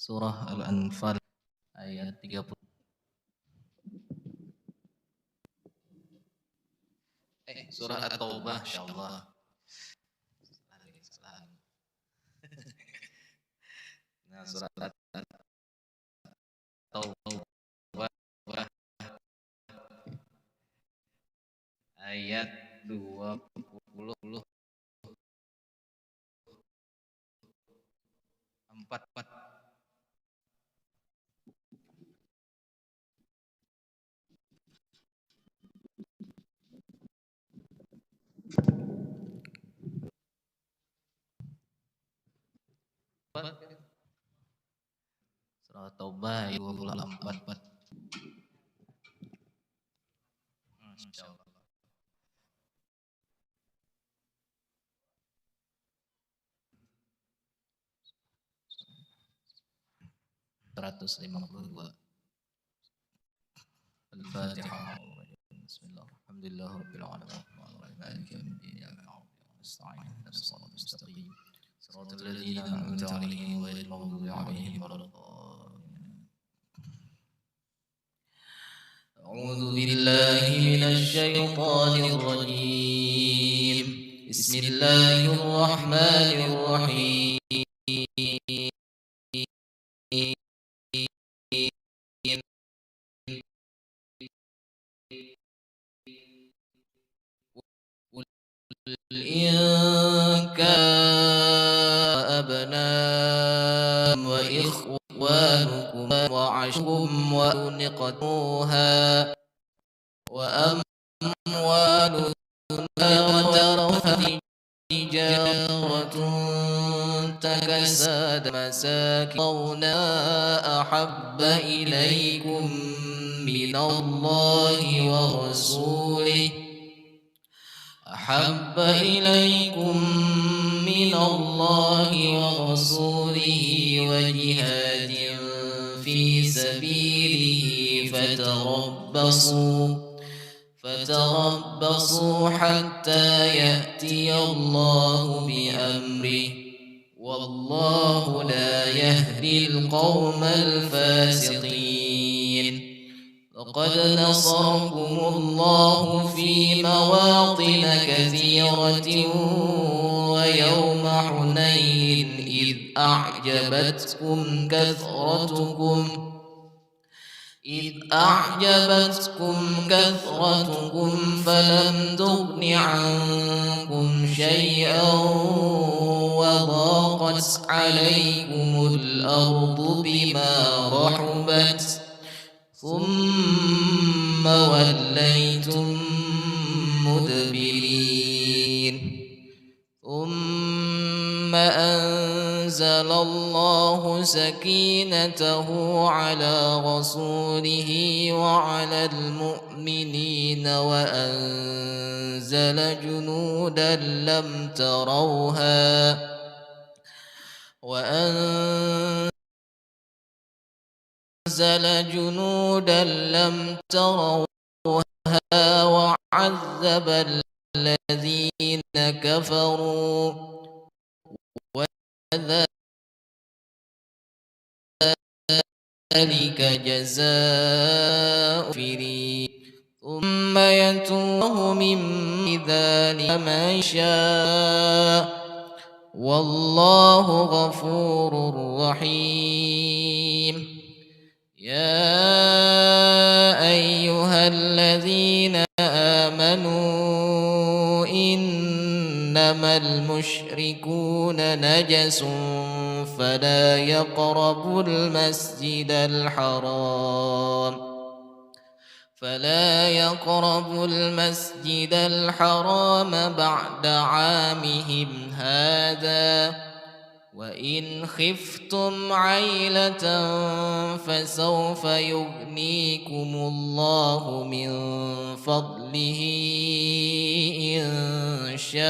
Surah Al-Anfal ayat 30. Surah At-Taubah insyaallah. Nah, surah At-Taubah ayat 24. Surah At-Taubah ayat 24. Insyaallah. 152. Al-Fatihah. Bismillah. Alhamdulillah rabbil alamin. Maliki yaumiddin. Iyyaka na'budu wa nasta'in. Ihdinas siratal mustaqim. Siratal ladzina an'amta 'alaihim ghairil maghdubi 'alaihim waladdallin. أعوذ بالله من الشيطان الرجيم. بسم الله الرحمن الرحيم. إن كان أبناءكم وإخوانكم وعشكم وأنقتوها وأموال وترفها تجارة تكساد مساكن ترضونها أحب إليكم من الله ورسوله وجهاد في سبيله فتربصوا حتى يأتي الله بأمره والله لا يهدي القوم الفاسقين. لقد نصركم الله في مواطن كثيرة ويوم حنين إذ أعجبتكم كثرتكم فلم تغن عنكم شيئا وضاقت عليكم الأرض بما رحبت ثم وليتم مدبرين. ثم أنزل الله سكينته على رسوله وعلى المؤمنين وأنزل جنودا لم تروها وعذب الذين كفروا وذلك جزاء الكافرين. ثم يتوب من ذلك من يشاء والله غفور رحيم. يا أيها الذين آمنوا إنما المشركون نجس فلا يقربوا المسجد الحرام بعد عامهم هذا وإن خفتم عيلة فسوف يغنيكم الله من فضله إن شاء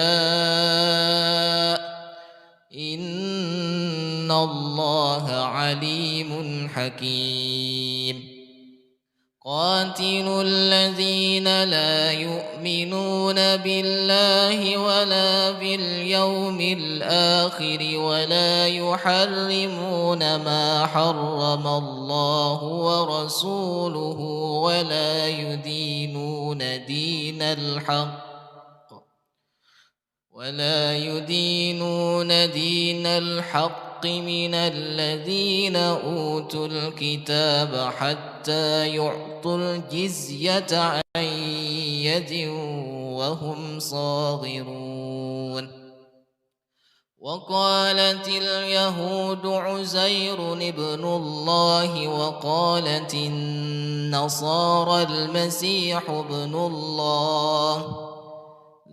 إن الله عليم حكيم. قاتلوا الذين لا يؤمنون بالله ولا باليوم الآخر ولا يحرمون ما حرم الله ورسوله ولا يدينون دين الحق من الذين أوتوا الكتاب حتى يعطوا الجزية عن يد وهم صاغرون. وقالت اليهود عزير ابن الله وقالت النصارى المسيح ابن الله،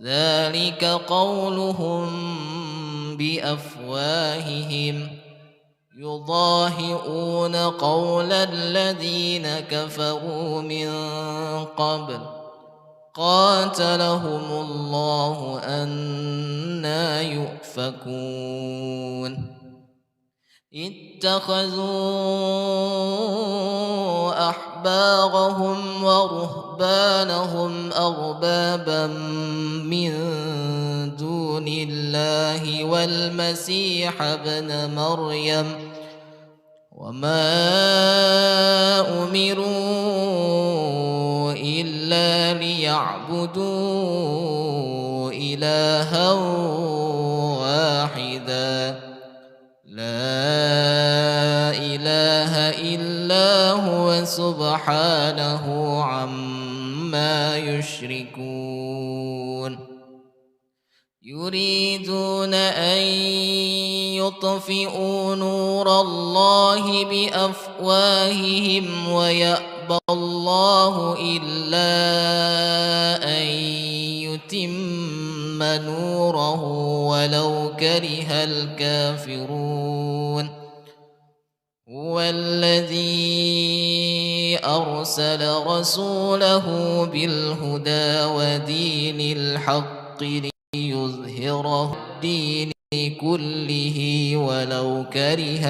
ذلك قولهم بأفواههم يضاهئون قول الذين كفروا من قبل قاتلهم الله أنى يؤفكون. اتخذوا أحبارهم ورهبانهم أربابا من دون الله والمسيح ابن مريم وما أمروا إلا ليعبدوا إلها واحدا لا إله إلا هو سبحانه عما يشركون. يريدون أن يطفئوا نور الله بأفواههم ويأبى الله إلا أن يتم نوره ولو كره الكافرون. هو الذي أرسل رسوله بالهدى ودين الحق ليظهره الدين كله ولو كره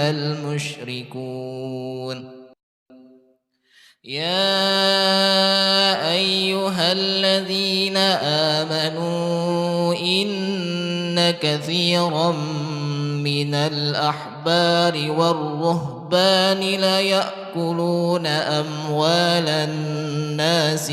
المشركون. يا أيها الذين آمنوا إن كثيرا من الأحبار والرهبان ليأكلون أموال الناس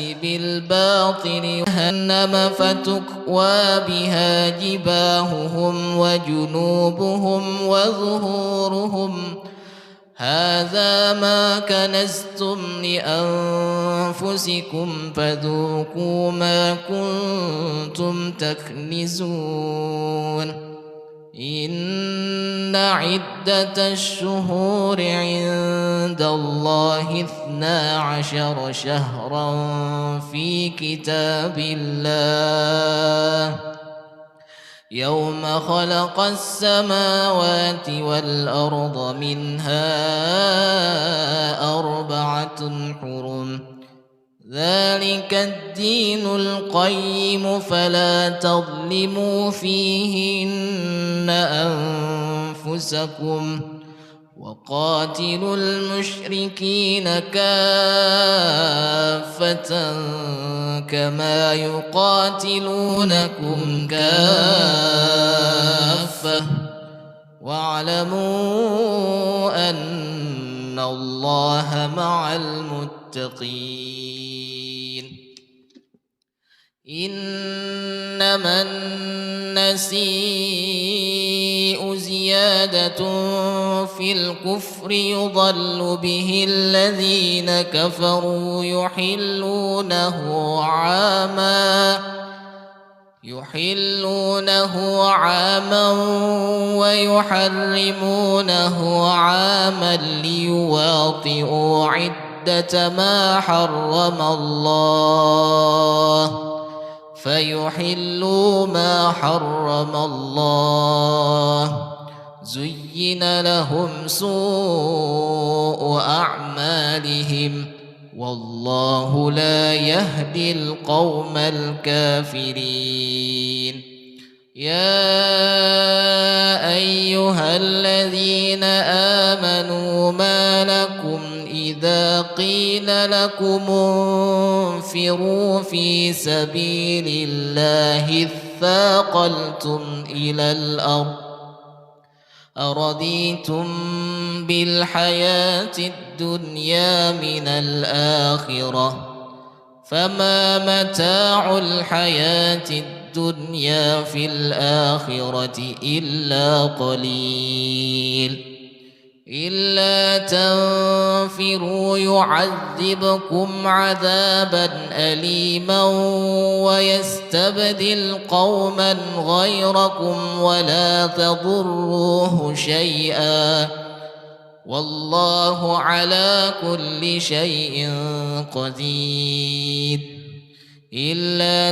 بالباطل جهنم فتكوى بها جباههم وجنوبهم وظهورهم هذا ما كنزتم لأنفسكم فذوقوا ما كنتم تكنزون. إن عدة الشهور عند الله 12 شهرا في كتاب الله يوم خلق السماوات والأرض منها 4 حرم ذلك الدين القيم فلا تظلموا فيهن أنفسكم وقاتلوا المشركين كافة كما يقاتلونكم كافة واعلموا أن الله مع المتقين. إنما النسيء زيادة في الكفر يضل به الذين كفروا يحلونه عاما ويحرمونه عاما ليواطئوا عدة ما حرم الله فيحلوا ما حرم الله. زين لهم سوء أعمالهم والله لا يهدي القوم الكافرين. يا أيها الذين آمنوا ما لكم إذا قيل لكم انفروا في سبيل الله اثاقلتم إلى الأرض أرضيتم بالحياة الدنيا من الآخرة فما متاع الحياة الدنيا في الآخرة إلا قليل إلا تنفروا يعذبكم عذابا أليما ويستبدل قوما غيركم ولا تضروه شيئا والله على كل شيء قدير إلا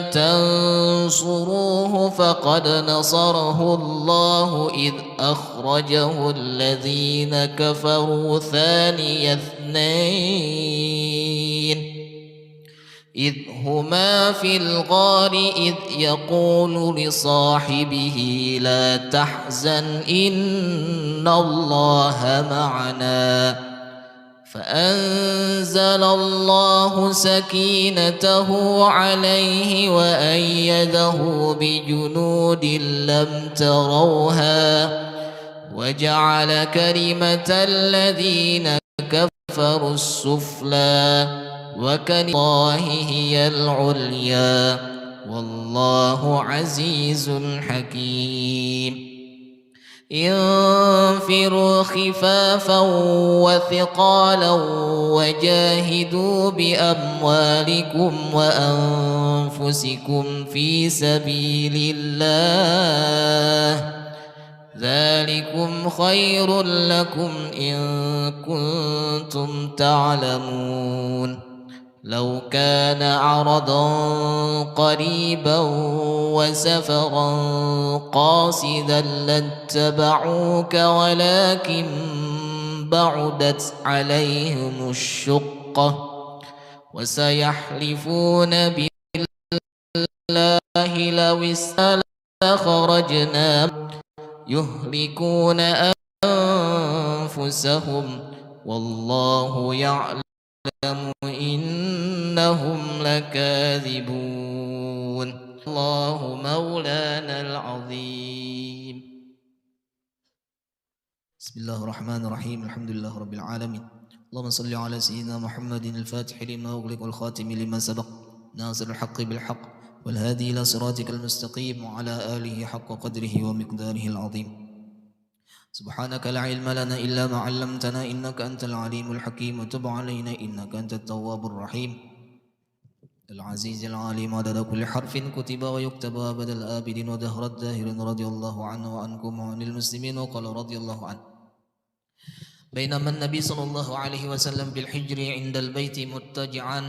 تنصروه فقد نصره الله إذ أخرجه الذين كفروا ثاني اثنين إذ هما في الغار إذ يقول لصاحبه لا تحزن إن الله معنا فأنزل الله سكينته عليه وأيده بجنود لم تروها وجعل كلمة الذين كفروا السفلى وكلمة الله هي العليا والله عزيز حكيم انفروا خفافا وثقالا وجاهدوا بأموالكم وأنفسكم في سبيل الله ذلكم خير لكم إن كنتم تعلمون لو كان عرضا قريبا وسفرا قاصدا لاتبعوك ولكن بعدت عليهم الشقة وسيحلفون بالله لو استطعنا لخرجنا يهلكون أنفسهم والله يعلم إنهم لكاذبون الله مولانا العظيم بسم الله الرحمن الرحيم الحمد لله رب العالمين اللهم صل على سيدنا محمد الفاتح لما أغلق والخاتم لما سبق ناصر الحق بالحق والهادي إلى صراطك المستقيم وعلى آله حق قدره ومقداره العظيم سبحانك لا علم لنا إلا ما علمتنا إنك أنت العليم الحكيم وتب علينا إنك أنت التواب الرحيم العزيز العليم عدد كل حرف كتب ويكتب أبد الآبدين ودهر الداهر رضي الله عنه وعنكم وعن المسلمين وقال رضي الله عنه بينما النبي صلى الله عليه وسلم بالحجر عند البيت متجعا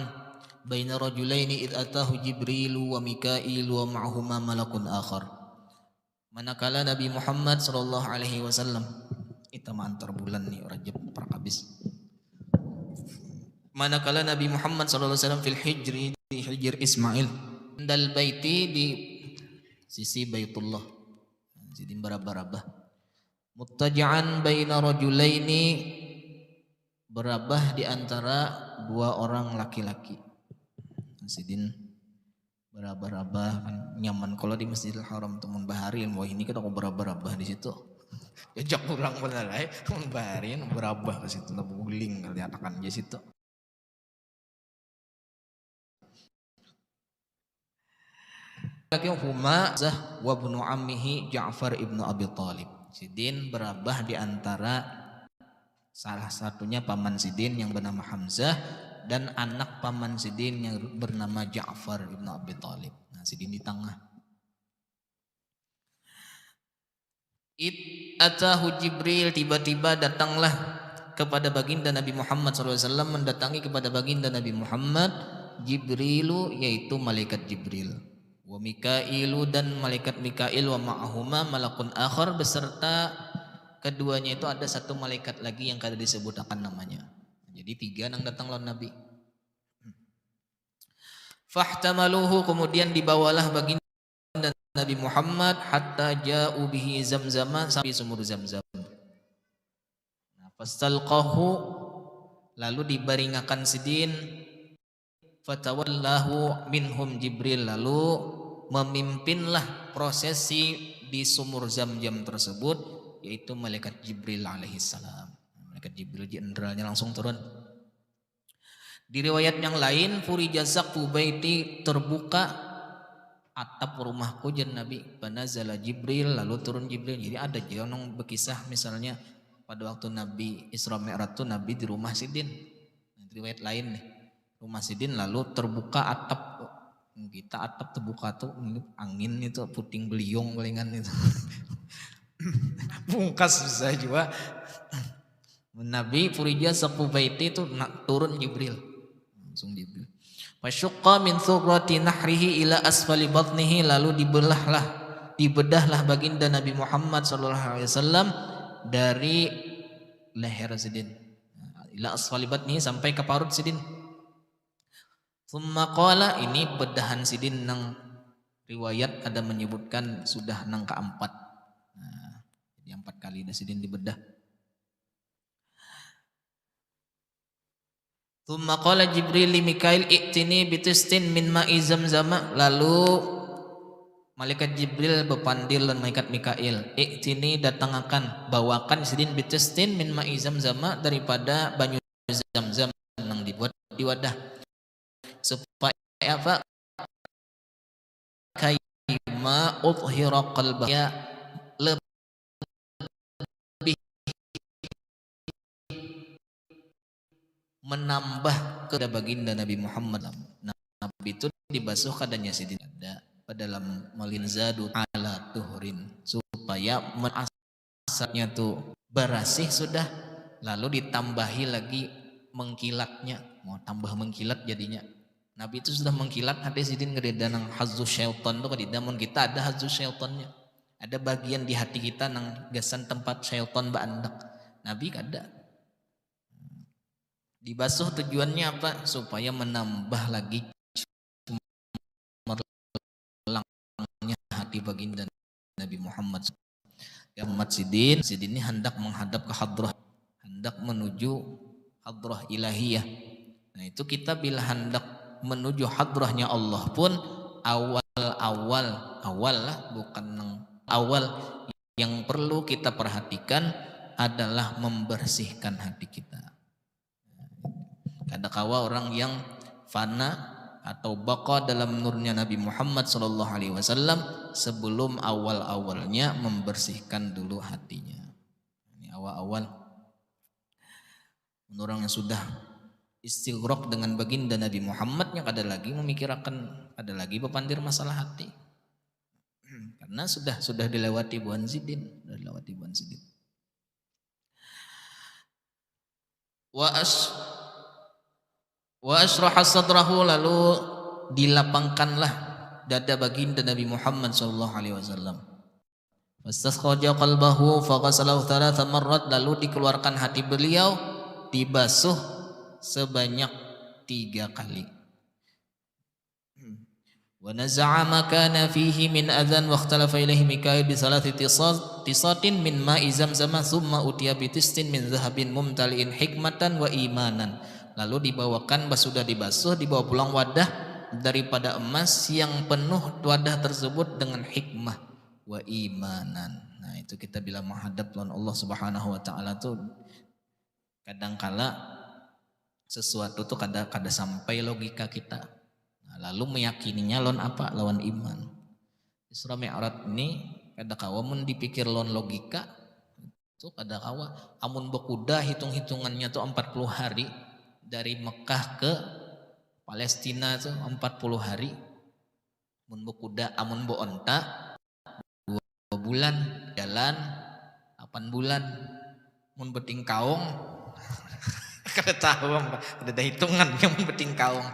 بين رجلين إذ أتاه جبريل وميكائيل ومعهما ملك آخر. Manakala Nabi Muhammad sallallahu alaihi wasallam itu antar bulan nih Rajab Prakabis. Manakala Nabi Muhammad sallallahu alaihi wasallam fil hijri di hijr Ismail dal baiti di sisi Baitullah jadi berabah-rabah muttaji'an baina rajulaini berabah di antara dua orang laki-laki. Sidin berabah-rabah kan nyaman kalau di Masjidil Haram temun baharin wah ini kita berabah-rabah di situ jajak pulang benar temun baharin berabah ke situ nabuling lihat akan di situ lagi huma Zah wa ibnu ammihi Ja'far ibnu Abi Thalib. Sidin berabah di antara salah satunya paman Sidin yang bernama Hamzah dan anak paman Sidin yang bernama Ja'far ibn Abi Thalib. Nah, Sidin di tengah. Atahu Jibril, tiba-tiba datanglah kepada baginda Nabi Muhammad SAW, mendatangi kepada baginda Nabi Muhammad Jibrilu, yaitu malaikat Jibril, wa Mikailu, dan malaikat Mikail, wa ma'ahuma malakun akhar, beserta keduanya itu ada satu malaikat lagi yang kada disebutkan namanya. Jadi tiga yang datang lawan Nabi. Fahtamaluhu, kemudian dibawalah baginda Nabi Muhammad hatta ja'u bihi zamzama, sampai sumur Zamzam. Nah, fastalqahu, lalu dibaringakan sidin, fatawallahu minhum Jibril, lalu memimpinlah prosesi di sumur Zamzam tersebut, yaitu malaikat Jibril alaihissalam. Malaikat Jibril jenderalnya langsung turun. Di riwayat yang lain, furija saqfu baiti, terbuka atap rumahku jan Nabi, panazala Jibril, lalu turun Jibril. Jadi ada jonong berkisah misalnya pada waktu Nabi Isra Mi'raj itu Nabi di rumah Sidin. Riwayat lain nih, rumah Sidin lalu terbuka atap. Kita atap terbuka tuh angin itu puting beliung palingan itu. Bungkas bisa juga. Nabi furija saqfu baiti itu turun Jibril. Langsung Jibril. Fasyuqqa min thurrati nahrihi ila asfali batnihi, lalu dibedahlah baginda Nabi Muhammad sallallahu alaihi wasallam dari leher Sidin ila asfali batnihi, sampai ke parut Sidin. Tsumma qala, ini bedahan Sidin nang riwayat ada menyebutkan sudah nang keempat. Nah, jadi 4 kali dah Sidin dibedah. Tsumma qala Jibril li Mikail i'tini bitistin min ma'i Zamzam, lalu malaikat Jibril berpandil dan malaikat Mikail, i'tini, datangkan, bawakan Sidin bitistin min ma'i Zamzam, daripada banyu Zamzam yang dibuat di wadah, supaya apa? Kaima uthira qalbaya, menambah kepada baginda Nabi Muhammad. Nabi itu dibasuh kadanya Sidin ada dalam malinzadu ala tuhrin, supaya asalnya tuh berasih sudah, lalu ditambahi lagi mengkilatnya, mau tambah mengkilat jadinya. Nabi itu sudah mengkilat, hati Sidin ngereda nang hazzus syaitan tuh kadida, mun kita ada hazzus syaitannya, ada bagian di hati kita nang gasan tempat syaitan baandak. Nabi kada. Dibasuh tujuannya apa? Supaya menambah lagi cemerlangnya hati baginda Nabi Muhammad. Umat Sidin ini hendak menghadap ke hadrah, hendak menuju hadrah ilahiyah. Nah itu kita bila hendak menuju hadrahnya Allah pun awal lah, bukan awal yang perlu kita perhatikan adalah membersihkan hati kita. Kadang-kala orang yang fana atau baqa dalam nurnya Nabi Muhammad SAW sebelum awal-awalnya membersihkan dulu hatinya. Ini awal-awal orang yang sudah istighraq dengan baginda Nabi Muhammad, yang ada lagi memikirkan, ada lagi berpandir masalah hati, karena sudah dilewati buan Sidin, Wa asraha sadrahu, lalu dilapangkanlah dada baginda Nabi Muhammad sallallahu alaihi wasallam. Fastasqaja qalbahu faghasalahu 3 marrat, lalu dikeluarkan hati beliau, dibasuh sebanyak 3 kali. Wa naza'a ma kana fihi min adzan wa ikhtalafa ilaihi Mikail bi salati tisatin min ma'i Zamzam thumma utiya bi tistin min dhahabin mumtali'in hikmatan wa imanan. Lalu dibawakan, sudah dibasuh, dibawa pulang wadah daripada emas yang penuh wadah tersebut dengan hikmah wa imanan. Nah itu kita bila menghadap Tuhan Allah Subhanahu wa taala tuh kadangkala sesuatu tuh kada sampai logika kita. Nah, lalu meyakininya lawan apa? Lawan iman. Isra Mi'raj ini kadangkala mun dipikir lawan logika itu kadangkala amun bekuda hitung-hitungannya tuh 40 hari. Dari Mekah ke Palestina itu 40 hari. Mun bekuda, amun bo onta 2 bulan jalan, 8 bulan. Mun beting kaong kada tahu, kada hitungan yang beting kaong.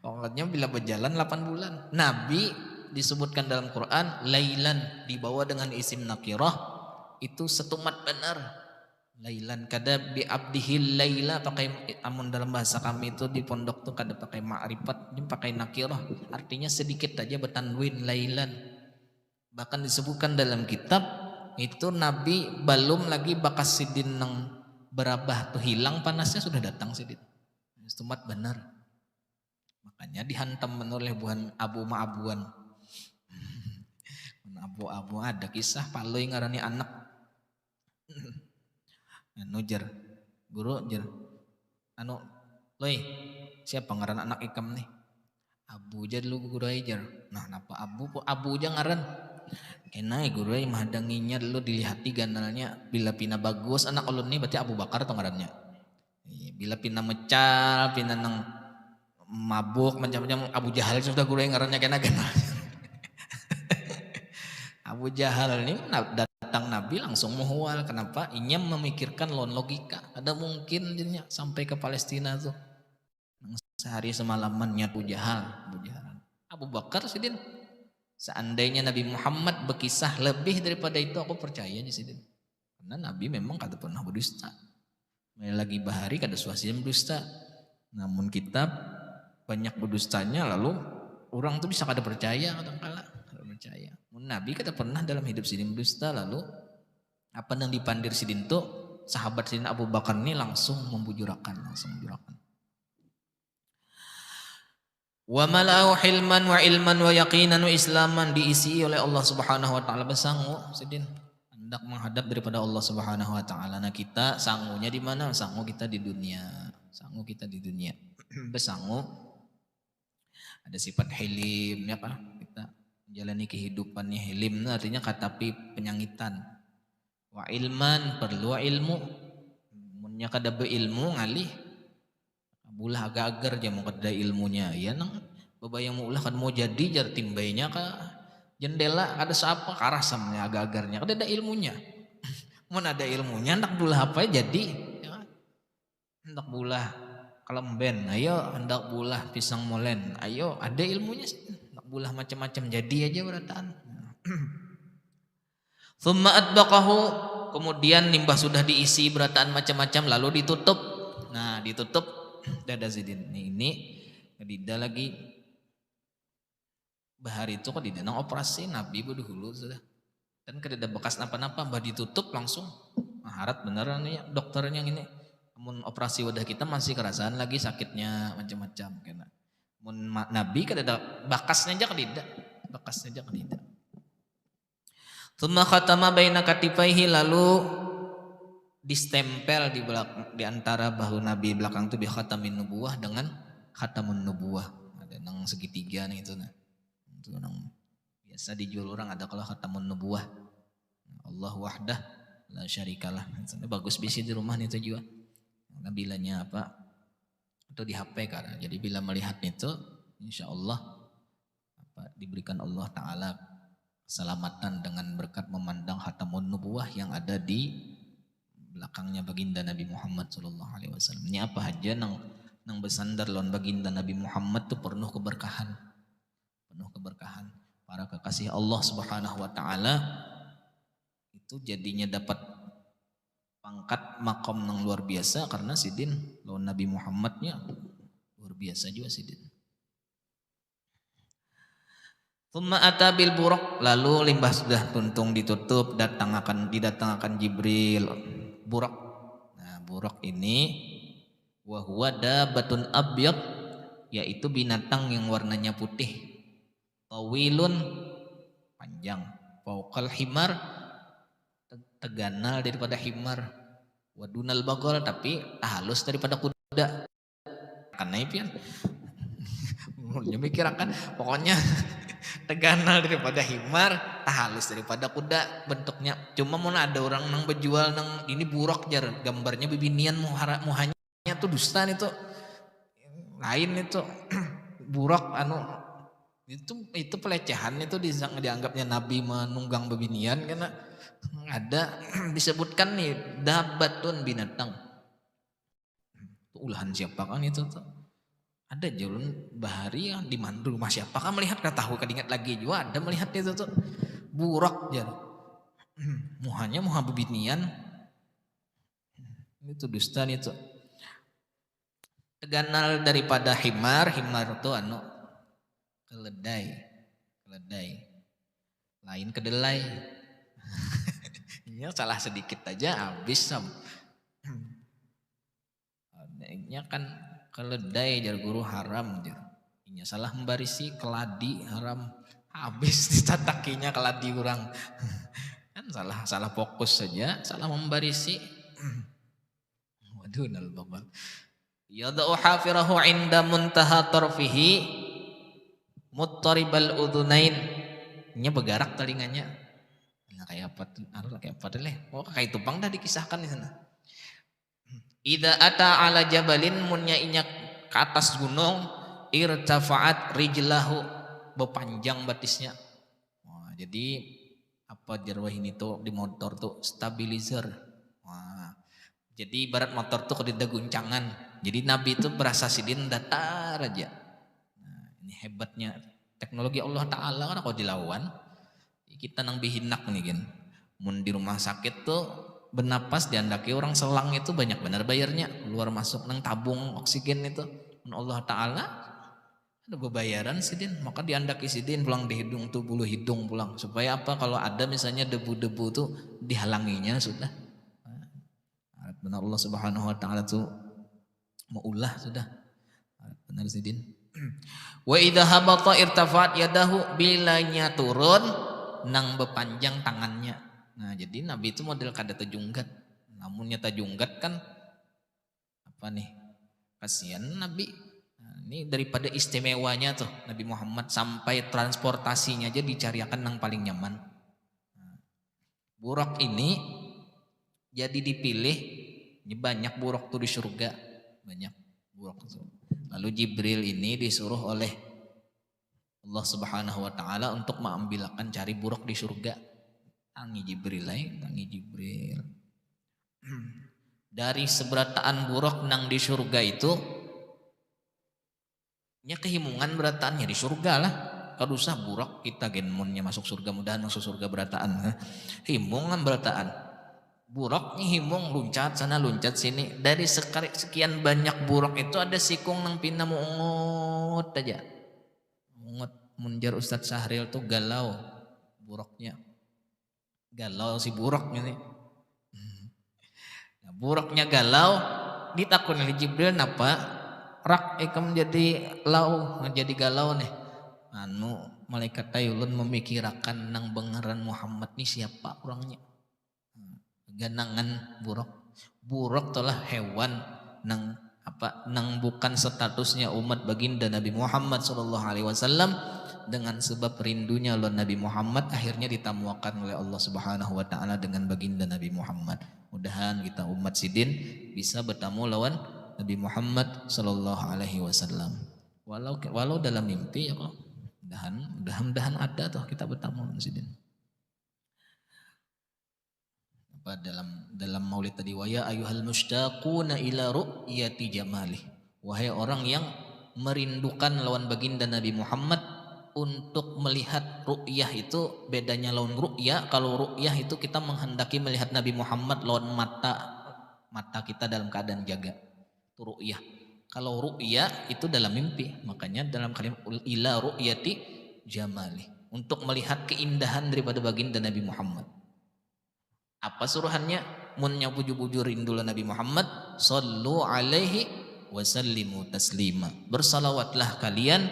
Pokoknya bila berjalan 8 bulan. Nabi disebutkan dalam Quran lailan, dibawa dengan isim nakirah, itu setumat benar. Lailan kada bi abdihil laila, pakai amun dalam bahasa kami itu di pondok tuh kada pakai ma'rifat, dia pakai nakirah, artinya sedikit aja bertanwin lailan. Bahkan disebutkan dalam kitab itu Nabi belum lagi bakas sidin nang berabah tuh hilang panasnya sudah datang sidin. Istumat benar. Makanya dihantam oleh buhan abu ma'abuan. Abu-abu ada kisah paloi ngarani anak. Anu jer guru jer anu loy siapa ngaran anak ikam nih abu aja dulu guru aja. Nah napa abu aja ngaran kenai guru aja mahadanginya dulu dilihati ganalnya bila pina bagus anak ulun nih berarti Abu Bakar atau ngarannya. Bila pina mecal pina nang mabuk macam-macam Abu Jahal sudah guru yang ngarannya kena Abu Jahal ini datang Nabi langsung muhwal. Kenapa? Inya memikirkan lawan logika. Ada mungkin jadinya sampai ke Palestina tuh. Sehari semalamannya Abu Jahal. Abu Bakar sidin. Seandainya Nabi Muhammad berkisah lebih daripada itu aku percaya sidin. Karena Nabi memang kada pernah berdusta. Lagi bahari kada suasim berdusta. Namun kitab banyak berdustanya lalu orang tuh bisa kada percaya kadang-kala. Percaya. Nabi kata pernah dalam hidup sidin berdusta lalu apa yang dipandir sidin tuh sahabat sidin Abu Bakar ini langsung membujurakan. Wa malau hilman wa ilman wa yaqinan wa islaman, diisi oleh Allah Subhanahu wa taala besangu sidin hendak menghadap daripada Allah Subhanahu wa taala. Nah kita sangunya di mana? Sangu kita di dunia. Besangu ada sifat hilim ya Pak. Kita menjalani kehidupannya hilim artinya katapi penyangitan. Wa ilman perlu ilmu. Munnya kada beilmu ngalih. Bulah agak-agar aja mau kada ilmunya. Ya nang bebayang mau ulah kada mau jadi jar timbainya ka jendela kada seapa karasamnya agak-agarnya kada ada ilmunya. Mun ada ilmunya hendak bulah apa jadi ya. Hendak bulah kelemben, ayo hendak bulah pisang molen, ayo ada ilmunya. Bulah macam-macam jadi aja berataan. Thumma atbaqahu, kemudian limbah sudah diisi berataan macam-macam lalu ditutup. Nah ditutup dada sidin. Ini kedida lagi bahari itu kedida nang operasi Nabi dulu sudah. Dan kedida bekas napa-napa bah ditutup langsung. Maharat beneran ya dokternya ini. Namun operasi wadah kita masih kerasaan lagi sakitnya macam-macam kena. Nabi kan ada bakasnya aja kedida. Tsumma khatama baina katifaihi, lalu distempel di antara bahu Nabi belakang itu bi khatamin nubuwah dengan khatamun nubuwah. Ada nang segitiga nih itu nah. Itu nang biasa dijual orang ada kalau khatamun nubuwah. Allah wahdah la syarikalah. Itu bagus bisi di rumah nih itu juga. Nabilanya apa? Itu di HP karena jadi bila melihat itu insya Allah diberikan Allah Ta'ala keselamatan dengan berkat memandang khatamun nubuwah yang ada di belakangnya baginda Nabi Muhammad SAW. Ini apa aja nang bersandar lawan baginda Nabi Muhammad itu penuh keberkahan. Para kekasih Allah Subhanahu Wa Ta'ala itu jadinya dapat pangkat makom yang luar biasa karena sidin lawan Nabi Muhammadnya luar biasa juga sidin. Tsumma ata bil buraq, lalu limbah sudah tuntung ditutup didatangkan Jibril. Buraq. Nah, buraq ini wa huwa dabatun abyad, yaitu binatang yang warnanya putih. Tawilun panjang, fauqal himar teganal daripada himar, wadunal bagol tapi halus daripada kuda. Karena itu kan mikir akan pokoknya teganal daripada himar, halus daripada kuda bentuknya. Cuma mau ada orang nang berjual nang ini buruk jar gambarnya bibinian muhanya tuh dusta itu lain itu buruk itu pelecehan itu dianggapnya Nabi menunggang bebinian karena ada disebutkan nih dabatun binatang. Ulahan siapa kan itu tuh? Ada jalan bahari yang di mandu rumah siapa kan melihat nggak tahu kadingat lagi juga ada melihat itu tuh burak jar. Muhanya muha bebinian Itu dusta nih tuh. Teganal daripada himar tuh keledai. Lain kedelai. Ya salah sedikit aja habis sam. Nya kan keledai jar guru haram jar. Nya salah membarisi keladi haram. Habis ditatakinya keladi kurang. Kan salah fokus saja, salah membarisi. Waduh nal babal. Yada'u hafirahu inda muntaha tarfihi muttaribal udhunain. Nya begarak telinganya. Nah, kayak apa tuh leh? Oh kayak tupang dah dikisahkan di sana. Idza ata ala jabalin munnya inya ke atas gunung irtafa'at rijlahu bepanjang batisnya. Wah, jadi apa jarwah ini tuh di motor tuh stabilizer. Wah, jadi ibarat motor tuh kalau guncangan. Jadi Nabi itu berasa sidin datar aja. Nah, ini hebatnya teknologi Allah Ta'ala kan kalau dilawan. Kita nang bihinak nih kan. Mun di rumah sakit tuh bernapas diandaki orang selang itu banyak benar bayarnya. Keluar masuk nang tabung oksigen itu. Mun Allah Ta'ala ada bebayaran sidin. Maka diandaki sidin pulang di hidung tuh bulu hidung pulang. Supaya apa kalau ada misalnya debu-debu tuh dihalanginya sudah. Benar Allah Subhanahu Wa Ta'ala tuh mau ulah sudah. Benar sidin. Wa idza habata irtafa'at yadahu bilanya turun nang bepanjang tangannya. Nah, jadi Nabi itu model kada tajunggat. Namun nyata junggat kan apa nih? Kasihan Nabi. Nah, ini daripada istimewanya tuh Nabi Muhammad sampai transportasinya aja dicariakan nang paling nyaman. Nah, buruk ini jadi dipilih, ini banyak buruk tuh di surga. Banyak buruk tuh. Lalu Jibril ini disuruh oleh Allah Subhanahu Wa Ta'ala untuk mengambilkan cari buruk di surga. Tangi Jibril. Dari seberataan buruk nang di surga itu, nya kehimungan berataannya di surga lah. Kalau usah buruk kita genmonnya masuk surga, mudahan masuk surga berataan. Himungan berataan. Buruknya himung luncat sana luncat sini. Dari sekian banyak buruk itu ada sikung nang pina mungut aja. Mungut munjar Ustadz Sahril tuh galau buruknya. Galau si buruknya nih. Nah, buruknya galau ditakun oleh Jibril napa? Rak ikam jadi jadi galau nih. Malaikat Tayulun memikirkan nang bengeran Muhammad nih siapa orangnya. Ganangan buruk telah hewan nang bukan statusnya umat baginda Nabi Muhammad SAW dengan sebab rindunya oleh Nabi Muhammad akhirnya ditamuakan oleh Allah Subhanahu Wa Ta'ala dengan baginda Nabi Muhammad. Mudahan kita umat sidin bisa bertemu lawan Nabi Muhammad SAW walau dalam mimpi ya kok. Mudahan ada tuh kita bertemu lawan sidin. Dalam maulid tadi waya ayuhal mushtaquna ila ru'yati jamalih, wahai orang yang merindukan lawan baginda Nabi Muhammad untuk melihat ru'yah. Itu bedanya lawan ru'yah. Kalau ru'yah itu kita menghendaki melihat Nabi Muhammad lawan mata kita dalam keadaan jaga, itu ru'yah. Kalau ru'yah itu dalam mimpi, makanya dalam kalimat ila ru'yati jamalih, untuk melihat keindahan daripada baginda Nabi Muhammad. Apa suruhannya? Munnya puju-puju rindu Nabi Muhammad, sallu alaihi wasallimu taslima. Bersalawatlah kalian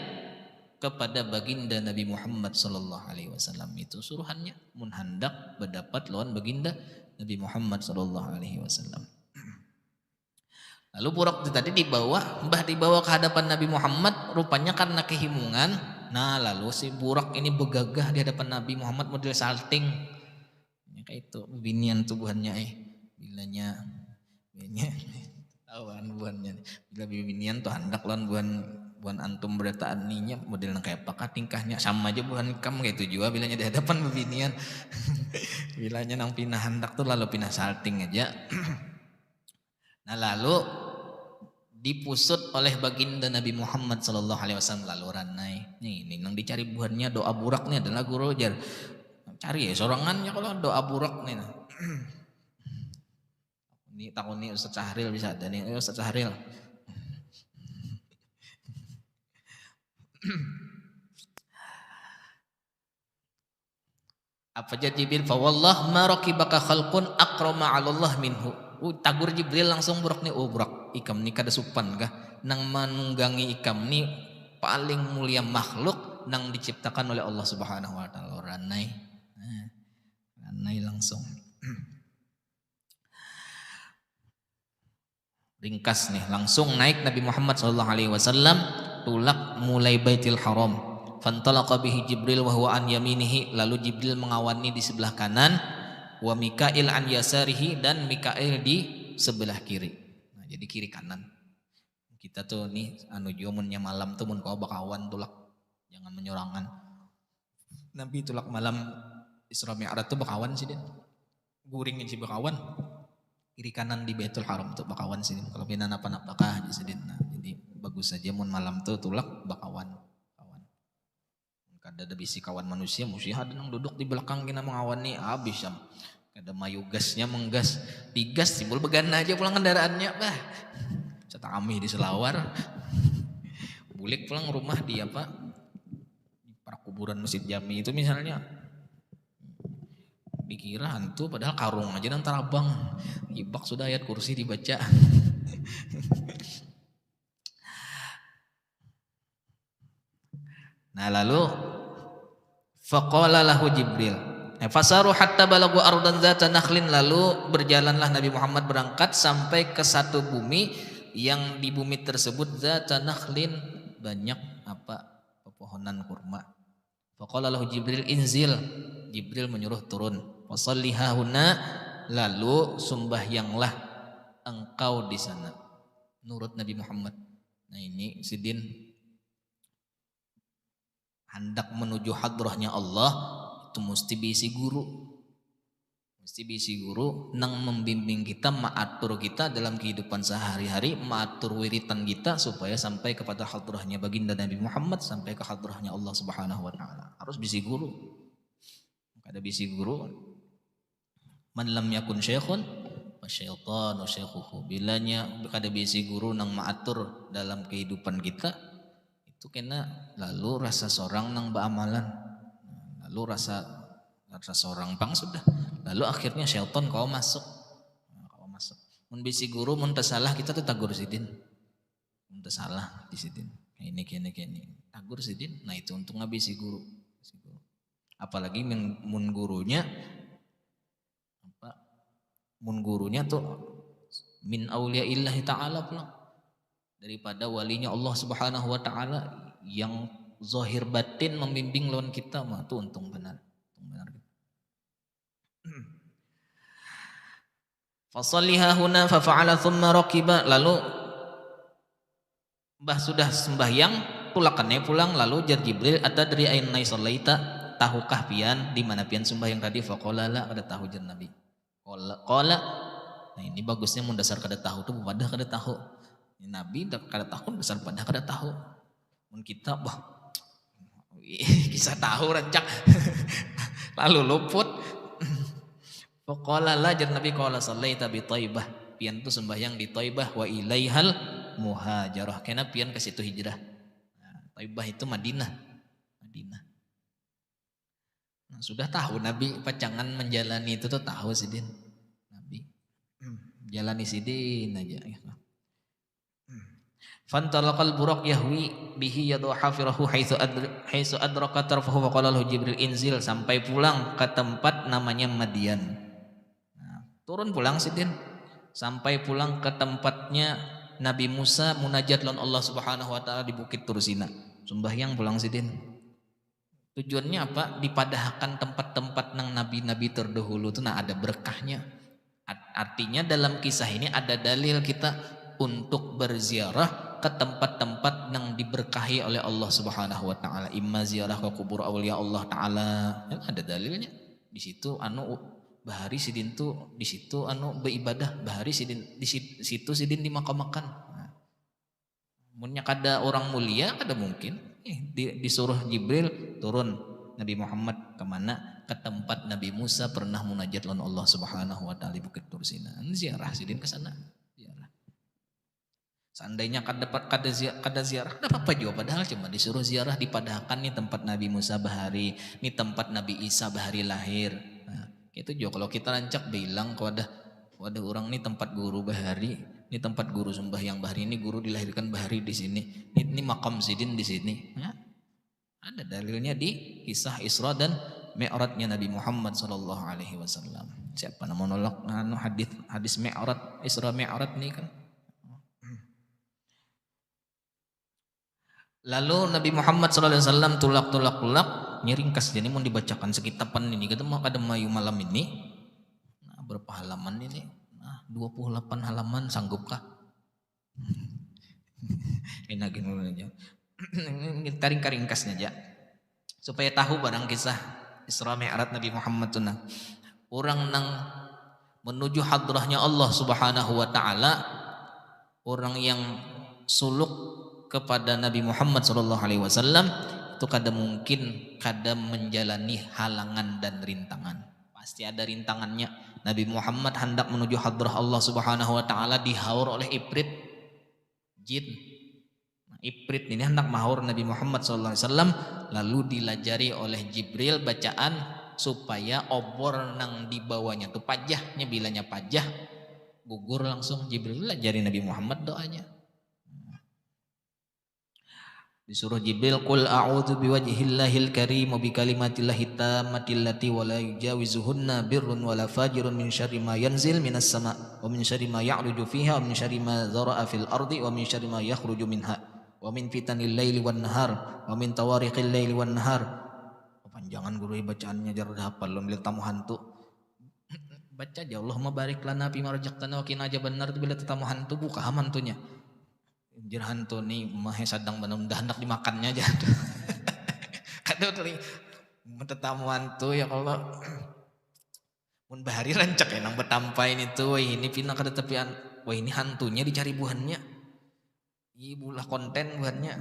kepada baginda Nabi Muhammad sallallahu alaihi wasallam. Itu suruhannya. Mun hendak berdapat lawan baginda Nabi Muhammad sallallahu alaihi wasallam. Lalu buruk itu tadi dibawa ke hadapan Nabi Muhammad, rupanya karena kehimungan. Nah, lalu si buruk ini begagah di hadapan Nabi Muhammad model salting. Kayak itu binian tubuhannya bilanya tawan buannya bila binian tuh hendak lawan buan antum berataan ninya model kayak apa tingkahnya sama aja buan kamu kayak itu juga bilanya di hadapan binian bilanya nang pinah hendak tuh lalu pinah salting aja. Nah lalu dipusut oleh baginda Nabi Muhammad sallallahu alaihi wasallam lalu ranai ini nang dicari buannya doa burak nih adalah guru jar. Cari ya sorangannya kalau doa buruk nih. Ini tahun ini Ustaz Syahril bisa ada nih, Ustaz Syahril. Apa jadi Jibril? Fa wallah ma raqibaka khalqun akrama 'ala Allah minhu. Tagur Jibril langsung burak nih, burak ikam ni kada supan kah? Nang manunggangi ikam ni paling mulia makhluk nang diciptakan oleh Allah Subhanahu wa taala. Ranai. Ranai langsung. Ringkas nih, langsung naik Nabi Muhammad SAW tulak mulai Baitul Haram. Fantalaqa bihi Jibril wa huwa an yaminihi, lalu Jibril mengawani di sebelah kanan, wa Mikail an yasarihi, dan Mikail di sebelah kiri. Nah, jadi kiri kanan. Kita tuh nih anu jomunnya malam tuh mun kau bakawan tulak, jangan menyorangan. Nabi tulak malam Isra Mi'raj tuh bakawan sih den. Guringin si bakawan. Kiri kanan di Baitul Haram tuh bakawan sini. Kalau pina napa-napakah di sini. Nah, jadi bagus saja mun malam tuh tulak bakawan. Kada ada bisi kawan manusia ada nang duduk di belakang kena mengawani habis jam. Kada mayu gasnya menggas. Digas timbul begana aja pulang kendaraannya. Bah. Cetak kami di Selawar. Bulik pulang rumah di apa? Di para kuburan Masjid Jami itu misalnya. Dikira hantu padahal karung aja nang tarabang. Ibak sudah ayat kursi dibaca. Nah lalu faqala lahu Jibril fasaru hatta balagu ardan zata nakhlin, lalu berjalanlah Nabi Muhammad berangkat sampai ke satu bumi yang di bumi tersebut zata nakhlin banyak apa pepohonan kurma. Faqala lahu Jibril inzil, Jibril menyuruh turun. Wasalliha huna, lalu sembahyanglah engkau di sana. Nurut Nabi Muhammad. Nah ini sidin hendak menuju hadrahnya Allah itu mesti bisi guru. Mesti bisi guru nang membimbing kita, maatur kita dalam kehidupan sehari-hari, maatur wiritan kita supaya sampai kepada hadrahnya baginda Nabi Muhammad, sampai ke hadrahnya Allah Subhanahu wa taala. Harus bisi guru. Ada bisi guru. Man lam yakun syekhun wa syaitanu syekhuhu. Bilanya kada bisi guru nang maatur dalam kehidupan kita itu kena lalu rasa sorang nang baamalan, lalu rasa sorang bang sudah, lalu akhirnya syaitan kau masuk. Mun bisi guru mun tersalah kita tuh tagur sidin, mun tersalah di sidin ini tagur sidin. Nah itu untuk ngabisi guru. Apalagi mun gurunya apa? Mun gurunya tuh min auliaillahi ta'ala pula, daripada walinya Allah Subhanahu wa taala yang zahir batin membimbing lawan kita mah tuh untung benar. Fasalliha huna fa fa'ala thumma raqiba, lalu bah sudah sembahyang tulakannya pulang, lalu jar Jibril atadri aina sallaita, tahukah pian di mana pian sembahyang tadi? Faqala la, kada tahu jar Nabi. Qala, nah ini bagusnya mun dasar kada tahu tuh pada kada tahu. Nabi kada tahu dasar pada kada tahu. Mun kita kisah tahu rancak lalu luput. Faqala la, jar Nabi qala sallaita bi Thaibah, pian tu sembahyang di Thaibah, wa ilaihal muhajarah, kena pian ke situ hijrah. Nah, Thaibah itu Madinah. Nah, sudah tahu Nabi pacangan menjalani itu tuh tahu sidin. Nabi jalani sidin aja. Fantalaqal buraq yahwi bihi yadu hafirahu haitsu adraka tarfahu faqala lahu Jibril inzil, sampai pulang ke tempat namanya Madian. Nah, turun pulang sidin sampai pulang ke tempatnya Nabi Musa munajat lawan Allah Subhanahu wa taala di Bukit Tursina. Sembahyang pulang sidin. Tujuannya apa? Dipadahkan tempat-tempat nang nabi-nabi terdahulu itu nah ada berkahnya. Artinya dalam kisah ini ada dalil kita untuk berziarah ke tempat-tempat yang diberkahi oleh Allah Subhanahu wa taala. Imma ziarah ke kubur aulia Allah taala. Ya, ada dalilnya. Di situ bahari sidin tuh di situ beribadah, bahari sidin di situ sidin dimakam-makan. Nah, munnya kada orang mulia kada mungkin disuruh Jibril turun Nabi Muhammad kemana? Ke tempat Nabi Musa pernah munajat lawan Allah Subhanahu wa taala di Bukit Tursina. Ziarah sidin ke sana. Ziarah. Seandainya kada ziarah, ada apa juga padahal cuma disuruh ziarah dipadahkan nih tempat Nabi Musa bahari, nih tempat Nabi Isa bahari lahir. Nah, itu juga kalau kita rancak bilang wadah orang nih tempat guru bahari, ini tempat guru sembahyang bahari, ini guru dilahirkan bahari di sini, ini makam sidin di sini. Ya, ada dalilnya di kisah Isra dan Mi'rajnya Nabi Muhammad sallallahu alaihi wasallam. Siapa nama nolak hadis Mi'raj, Isra Mi'raj nih kan. Lalu Nabi Muhammad sallallahu alaihi wasallam tulak nyeringkas jadi mau dibacakan sekitapan ini kita mau kada mayu malam ini. Nah, berapa halaman ini? Nah, 28 halaman sanggupkah? Enak aja. Kita ringkasnya aja supaya tahu barang kisah Isra Mi'raj Nabi Muhammad tuh orang nang menuju hadrahnya Allah Subhanahu wa taala, orang yang suluk kepada Nabi Muhammad sallallahu alaihi wasallam itu kada mungkin kada menjalani halangan dan rintangan. Pasti ada rintangannya. Nabi Muhammad hendak menuju hadrah Allah Subhanahu wa taala dihaur oleh Ifrit jin. Ifrit ini hendak mahaur Nabi Muhammad SAW, lalu dilajari oleh Jibril bacaan supaya obor nang dibawanya tuh pajahnya, bilanya pajah gugur langsung Jibril lajari Nabi Muhammad doanya. Disuruh Jibril qul a'udzu biwajhillahil karim wa bikalimatillahi tammatil lati wa la yujawizuhunna birrun wala fajirun min syarri ma yanzil minas sama wa min syarri ma ya'ruju fiha wa min syarri ma dhara'a fil ardi wa min syarri ma yakhruju minha wa min fitanil laili wan nahar wa min tawariqil laili wan nahar. Panjangan guru bacaannya jar hafal lo milik tamu hantu. Baca aja Allahumma barik lana fi ma razaqtana wa qina adzabannar bila tamu hantu buka hantunya. Jar hantu nih mah sadang benar hendak dimakannya aja. Kadang tadi tetamu hantu ya kalau mun bahari rancak enang betampai ini tuh ini pindah kada tepian. Wah ini hantunya dicari buahannya. Ibulah konten buatnya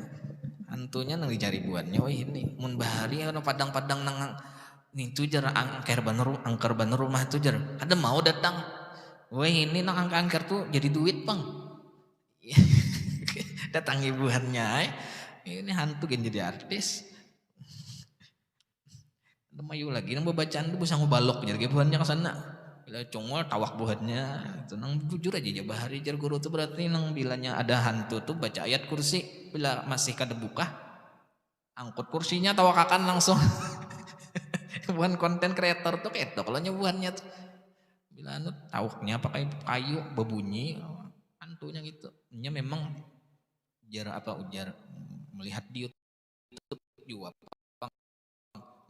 hantunya nang dicari buatnya. Wah ini mun bahari ana padang-padang nang nih tuh jar angker baner rumah tuh jar ada mau datang. Wah ini nang angker tuh jadi duit bang. Datang ibuannya ini hantu kan jadi artis. Mayu lagi nang bacaan tuh bisa ngobalok jadi ibuannya ke sana. Bila congol tawak buatnya itu nang bujur aja bahari jar guru tuh berarti nang bilanya ada hantu tuh baca ayat kursi bila masih kada buka angkut kursinya tawakakan langsung. Bukan konten kreator tuh ketok kalau nyebuannya tuh bila anu tawaknya pakai kayu berbunyi hantunya gitu. Nya memang ujar melihat di YouTube juga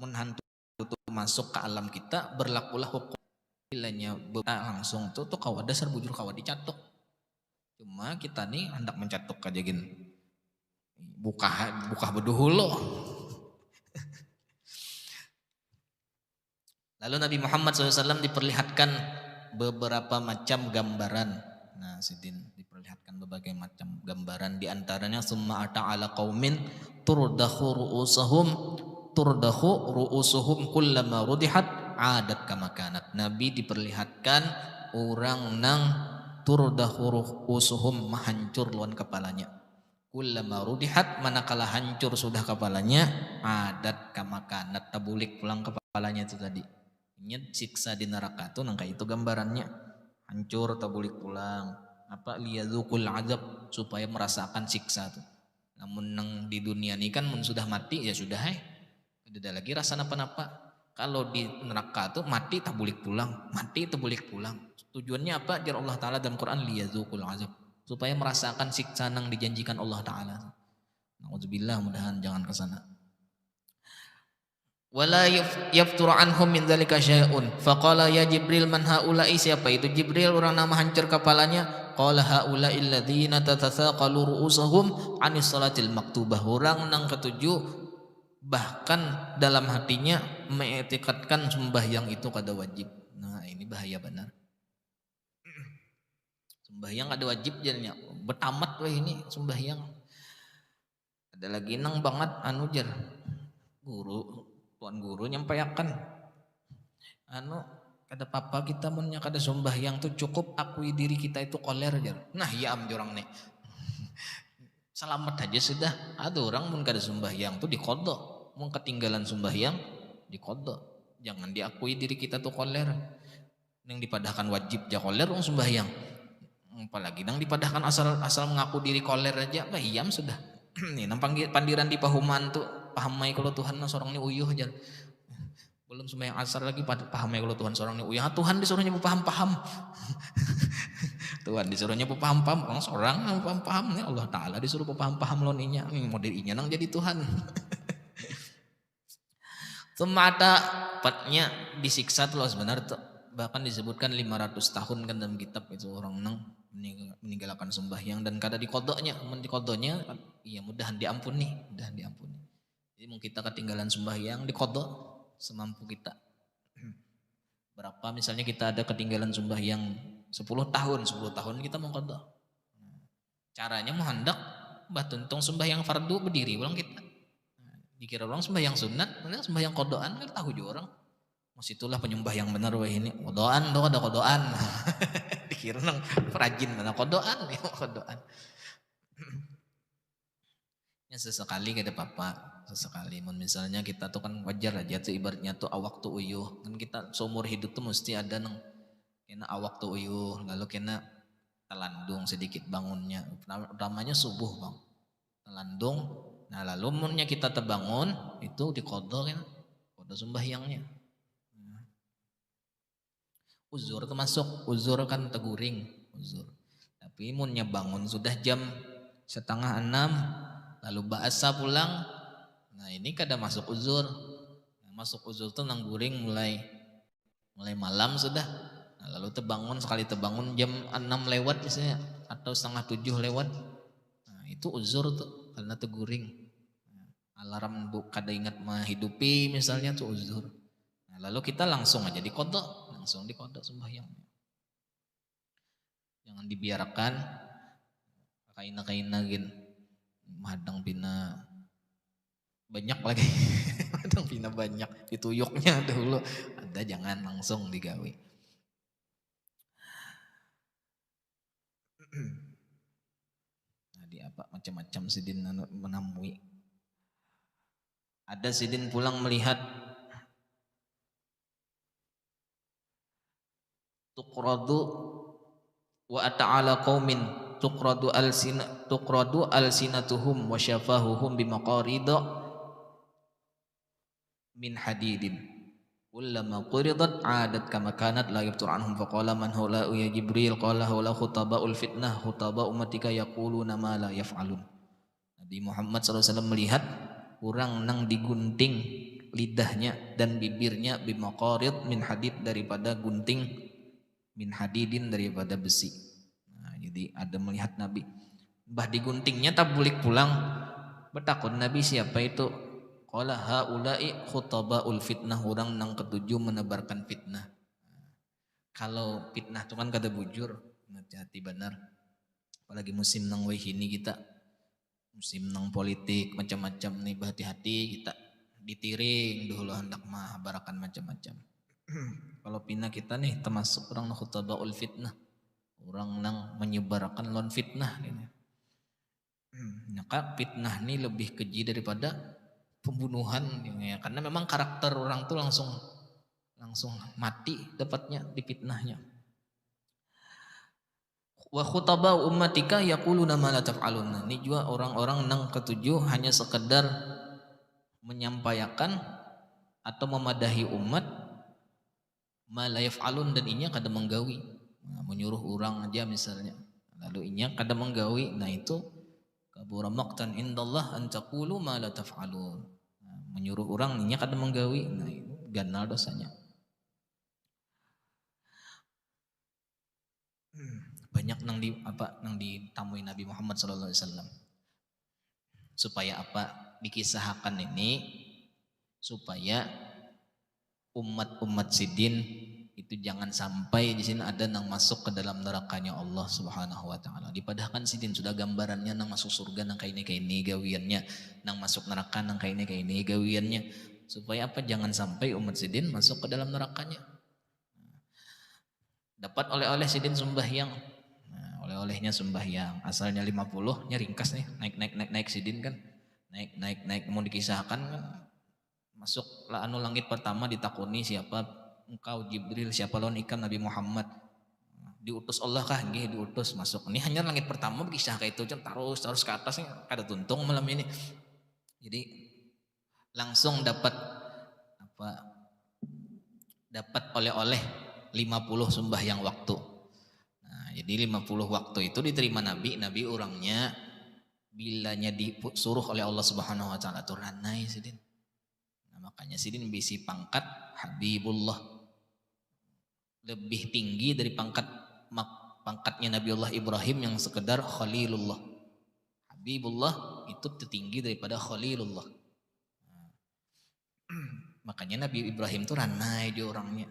mun hantu itu masuk ke alam kita berlakulah hukum bilanya langsung tuh kau dasar bujur kau dicatuk. Cuma kita nih hendak mencatuk aja gini buka beduhulo. Lalu Nabi Muhammad SAW diperlihatkan beberapa macam gambaran. Nah sidin diperlihatkan berbagai macam gambaran, diantaranya summa ta'ala qaumin turdakhu ru'usuhum kullama rudihat adat kama kanat. Nabi diperlihatkan orang nang turdahu ru'usuhum hancur lawan kepalanya. Kullama rudihat manakala hancur sudah kepalanya adat kama kanat tabulik pulang kepalanya itu tadi. Ini siksa di neraka tuh nang kayak itu gambarannya. Hancur tabulik pulang. Apa liyadzukul azab supaya merasakan siksa tuh. Namun nang di dunia ini kan sudah mati ya sudah tidak ada lagi rasa napa-napa. Kalau di neraka tuh mati tabulik pulang, Tujuannya apa? Jar Allah Taala dalam Quran liyadzukul azab supaya merasakan siksa nang dijanjikan Allah Taala. Nauzubillah mudahan jangan ke sana. Wala yafturu anhum min dzalika syai'un. Faqala ya Jibril man haula'i, siapa itu Jibril orang nama hancur kepalanya? Qala haula'il ladzina tatathaqalu ru'usahum 'anis salatil maktubah. Orang nang ketujuh bahkan dalam hatinya mengetikadkan sembahyang itu kada wajib. Nah, ini bahaya benar. Sembahyang kada wajib jadinya. Betamat weh ini sembahyang. Ada lagi nang banget anu jar. Guru tuan guru nyampaikan anu kada papa kita munnya kada sembahyang tuh cukup akui diri kita itu koler aja. Nah ya am orang nih selamat aja sudah. Ada orang mun kada sembahyang tuh dikodok, mun ketinggalan sembahyang dikodok. Jangan diakui diri kita tuh koler. Yang dipadahkan wajib ja koler orang sembahyang. Apalagi nang dipadahkan asal mengaku diri koler aja, bah iyam sudah. Nih nang pandiran di pahuman tuh pahamai kalau Tuhan seorang ini uyuh aja. Belum sembahyang asar lagi pahamai kalau Tuhan seorang ini uyuh. Tuhan disuruhnya paham-paham. Tuhan disuruhnya paham-paham, orang seorang paham-paham nih Allah Taala disuruh paham-paham loninya. Modelinya nang jadi Tuhan. Semata patnya disiksa tuh sebenarnya tuh. Bahkan disebutkan 500 tahun kan dalam kitab itu orang nang meninggalkan sembahyang dan kada dikodoknya, iya mudahan diampuni. Jadi mungkin kita ketinggalan sembahyang dikodok semampu kita. Berapa misalnya kita ada ketinggalan sembahyang 10 tahun kita mau kodok. Caranya mau hendak batuntong sembahyang fardu berdiri ulang kita. Dikira orang sembahyang sunat, sembahyang kodokan kan tahu juga orang. Mas itulah penyembah yang benar wah ini. Kodoan do ada kodoan. Dikira nang perajin mana kodoan ya kodoan. Ya sesekali kada apa-apa, sesekali. Misalnya kita tuh kan wajar aja tuh ibaratnya tuh awak tuh uyuh. Kan kita seumur hidup tuh mesti ada nang kena awak tuh uyuh, lalu kena telandung sedikit bangunnya. Utamanya subuh bang, telandung. Nah lalu munnya kita terbangun itu dikodok kan, kodok sembahyangnya. Uzur termasuk, uzur kan teguring, uzur. Tapi munnya bangun sudah jam 5:30, lalu bahasa pulang, nah ini kada masuk uzur. Nah, masuk uzur tuh nang guring mulai malam sudah. Nah, lalu terbangun sekali terbangun jam 6 lewat misalnya atau 6:30 lewat. Nah, itu uzur tuh karena teguring. Nah, alarm kada ingat menghidupi misalnya tuh uzur. Nah, lalu kita langsung aja dikodok, sembahyangnya. Jangan dibiarkan kaina gin madang pina banyak lagi. Madang pina banyak dituyuknya dulu. Ada jangan langsung digawe. Nah, apa macam-macam sidin menamui. Ada sidin pulang melihat tuqradu wa ta'ala qaumin tuqradu alsinatuhum wa syafahuhum bimaqarida min hadidin kullama quridat adat kama kanat la yabtur anhum faqala man haula ya Jibril qala haula khutabaul fitnah khutaba ummatika yaquluna ma la yaf'alun. Nabi Muhammad SAW melihat orang nang digunting lidahnya dan bibirnya bimaqarid min hadid daripada gunting min hadidin daripada besi. Nah, jadi ada melihat Nabi. Bah diguntingnya tabulik pulang. Bertakut Nabi siapa itu? Qala haula'i khutabaul fitnah, orang nang ketujuh menebarkan fitnah. Kalau fitnah itu kan kada bujur, hati benar. Apalagi musim nang wahini kita. Musim nang politik macam-macam nih, hati-hati kita ditiring dulu hendak barakan macam-macam. Kalau pina kita nih termasuk orang nang khutabaul fitnah, orang nang menyebarkan lon fitnah ini. Maka fitnah ini lebih keji daripada pembunuhan ya, karena memang karakter orang tuh langsung mati dapatnya di fitnahnya. Wa khutaba ummatika yaquluna ma la taf'alun. Ini juga orang-orang nang ketujuh hanya sekedar menyampaikan atau memadahi umat ma la yaf'alun, dan inya kada menggawi. Nah, menyuruh orang aja misalnya lalu inya kada menggawi, nah itu kabura maqtan indallah an taqulu ma la taf'alun. Nah, menyuruh orang inya kada menggawi, nah itu ganal dosanya. Banyak nang ditamui Nabi Muhammad SAW. Supaya apa? Dikisahkan ini supaya umat-umat sidin itu jangan sampai di sini ada nang masuk ke dalam nerakanya Allah Subhanahu wa taala. Dipadahkan sidin sudah gambarannya nang masuk surga nang kaini gawiannya, nang masuk neraka nang kaini gawiannya. supaya apa? Jangan sampai umat sidin masuk ke dalam nerakanya. Dapat oleh-oleh sidin sembahyang. Nah, oleh-olehnya sembahyang. Asalnya 50, nya ringkas nih. Naik sidin kan. Naik. Mau dikisahkan kan. Masuklah anu langit pertama ditakuni siapa engkau Jibril, siapa lawan ikan Nabi Muhammad. Diutus Allah kah? Nggih, diutus. Masuk. Ini hanya langit pertama berkisah kayak itu. Terus ke atas nih. Kada tuntung malam ini. Jadi langsung dapat apa? Dapat oleh-oleh 50 sembahyang waktu. Nah, jadi 50 waktu itu diterima Nabi orangnya bilanya disuruh oleh Allah Subhanahu wa taala tuh ranai sidin. Nah, makanya sidin bisi pangkat Habibullah. Lebih tinggi dari pangkatnya Nabiullah Ibrahim yang sekedar Khalilullah. Habibullah itu tertinggi daripada Khalilullah. Nah, makanya Nabi Ibrahim tuh ranai dia orangnya.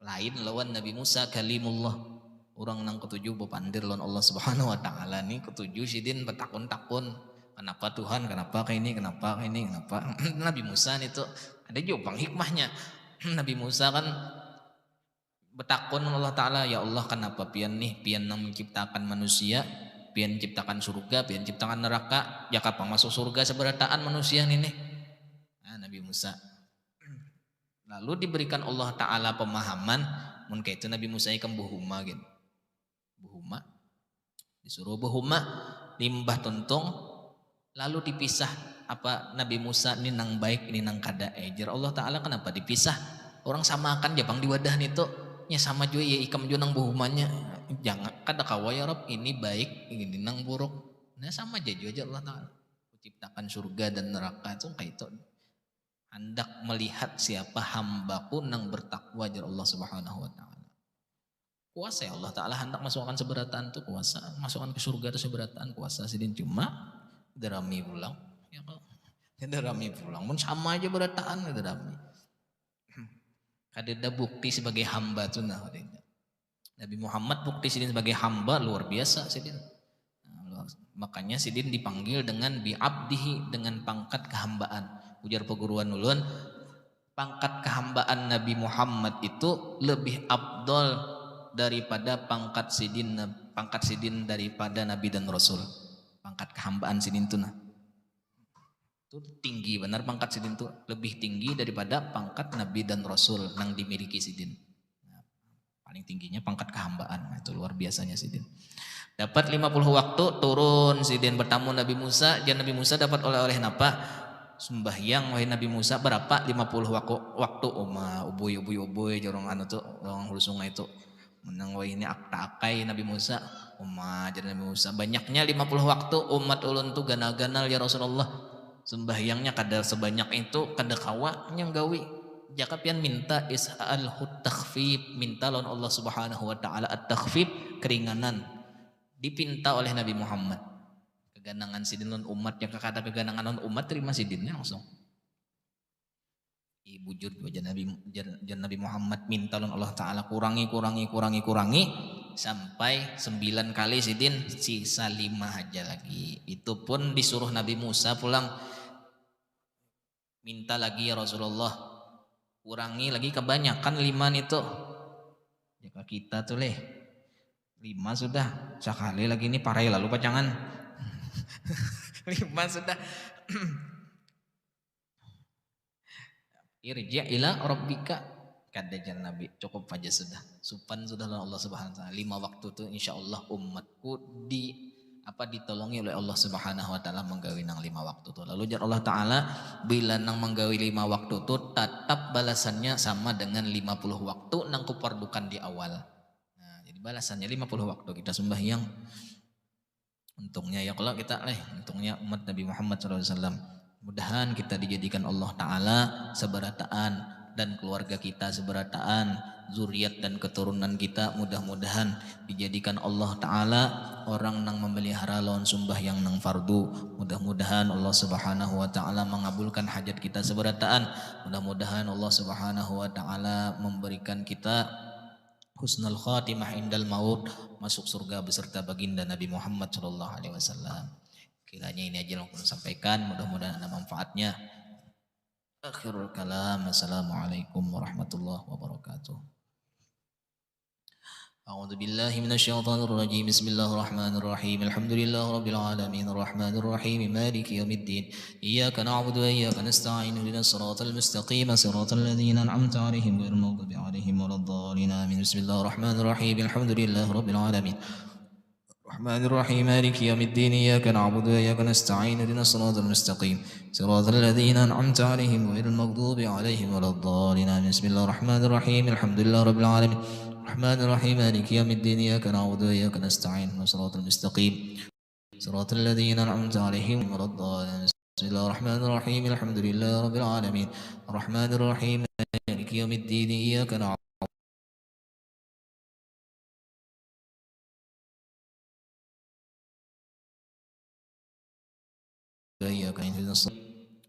Lain lawan Nabi Musa kalimullah. Orang nang ketujuh bepandir lawan Allah Subhanahu wa taala nih ketujuh sidin bertakun-takun. Kenapa Tuhan? Kenapa kayak ini? Kenapa kayak ini? Kenapa? Nabi Musa itu ada juga hikmahnya. Nabi Musa kan bertakun Allah taala, ya Allah kenapa pian nang menciptakan manusia, pian ciptakan surga, pian ciptakan neraka, ya kapan masuk surga seberataan manusia nih. Nah, Nabi Musa lalu diberikan Allah Ta'ala pemahaman mun kaitu Nabi Musa ikan buhuma gitu. Buhuma disuruh buhuma limbah tuntung lalu dipisah apa Nabi Musa ini nang baik ini nang kada ejer Allah Ta'ala kenapa dipisah orang samakan jabang di wadah itu nya sama juga ya ikam juga nang buhumanya jangan kada kawa ya Rob ini baik ini nang buruk nah sama aja Allah Ta'ala ciptakan surga dan neraka itu kayak itu hendak melihat siapa hambaku nang bertakwa jar Allah Subhanahu wa taala. Kuasa ya Allah taala hendak masukkan seberataan itu kuasa, masukkan ke surga itu seberataan kuasa sidin cuma derami pulang. Ya kalau derami pulang mun sama aja berataan derami. Kadeda bukti sebagai hamba tuh nah Nabi Muhammad bukti sidin sebagai hamba luar biasa sidin. Nah, makanya sidin dipanggil dengan bi'abdihi dengan pangkat kehambaan. Ujar peguruan ulun pangkat kehambaan Nabi Muhammad itu lebih abdol daripada pangkat sidin daripada Nabi dan Rasul. Pangkat kehambaan sidin itu nah itu tinggi benar pangkat sidin itu lebih tinggi daripada pangkat Nabi dan Rasul yang dimiliki sidin. Nah, paling tingginya pangkat kehambaan nah, itu luar biasanya sidin. Dapat 50 waktu turun sidin bertamu Nabi Musa dan Nabi Musa dapat oleh-oleh napa? Sembahyang wahai Nabi Musa berapa 50 waktu ubuy jorong anu tuh orang hulu sungai itu menang wahai ini akta akai Nabi Musa jadi Nabi Musa banyaknya 50 waktu umat ulun tuh ganal-ganal ya Rasulullah sembahyangnya kada sebanyak itu kada kawa yang gawi jaka pian minta is'al takhfif minta lawan Allah Subhanahu wa taala at-takhfif keringanan dipinta oleh Nabi Muhammad keganangan sidin non umat yang kata keganangan non umat terima sidinnya langsung ibu jud wajah Nabi Muhammad minta non Allah Ta'ala kurangi sampai 9 kali sidin sisa 5 aja lagi itu pun disuruh Nabi Musa pulang minta lagi ya Rasulullah kurangi lagi kebanyakan 5 itu jika kita tuh 5 sudah sekali lagi ini parai lalu pacangan 5 sudah irja ila rabbika kadajan Nabi cukup aja sudah supan sudah Allah Subhanahu wa taala 5 waktu itu insyaallah umatku ditolongi oleh Allah Subhanahu wa taala menggawi nang 5 waktu itu lalu jar Allah taala bila nang menggawi 5 waktu itu tetap balasannya sama dengan 50 waktu nang kupardukan di awal nah jadi balasannya 50 waktu kita sembahyang untungnya ya kalau kita untungnya umat Nabi Muhammad SAW mudahan kita dijadikan Allah Ta'ala seberataan dan keluarga kita seberataan zuriat dan keturunan kita mudah-mudahan dijadikan Allah Ta'ala orang nang memelihara lawan sembahyang nang fardu mudah-mudahan Allah Subhanahu wa Ta'ala mengabulkan hajat kita seberataan mudah-mudahan Allah Subhanahu wa Ta'ala memberikan kita husnul khatimah indal maut masuk surga beserta baginda Nabi Muhammad sallallahu alaihi wasallam. Kiranya ini aja yang aku sampaikan, mudah-mudahan ada manfaatnya. آخر الكلام السلام عليكم ورحمة الله وبركاته. أعوذ بالله من الشيطان الرجيم بسم الله الرحمن الرحيم الحمد لله رب العالمين الرحمن الرحيم مالك يوم الدين إياك نعبد وإياك نستعين اهدنا الصراط المستقيم صراط الذين أنعمت عليهم غير المغضوب عليهم ولا الضالين آمين بسم الله الرحمن الرحيم الحمد لله رب العالمين الرحمن الرحيم مالك يوم الدين إياك نعبد وإياك نستعين اهدنا الصراط المستقيم صراط الذين أنعمت عليهم غير المغضوب عليهم ولا الضالين آمين بسم الله الرحمن الرحيم الحمد لله رب العالمين الرحمن الرحيم مالك يوم الدين إياك نعبد وإياك نستعين اهدنا الصراط المستقيم صراط الذين أنعمت عليهم ولا الضالين بسم الله الرحمن الرحيم الحمد لله رب العالمين الرحمن الرحيم مالك يوم الدين إياك نعبد وإياك نستعين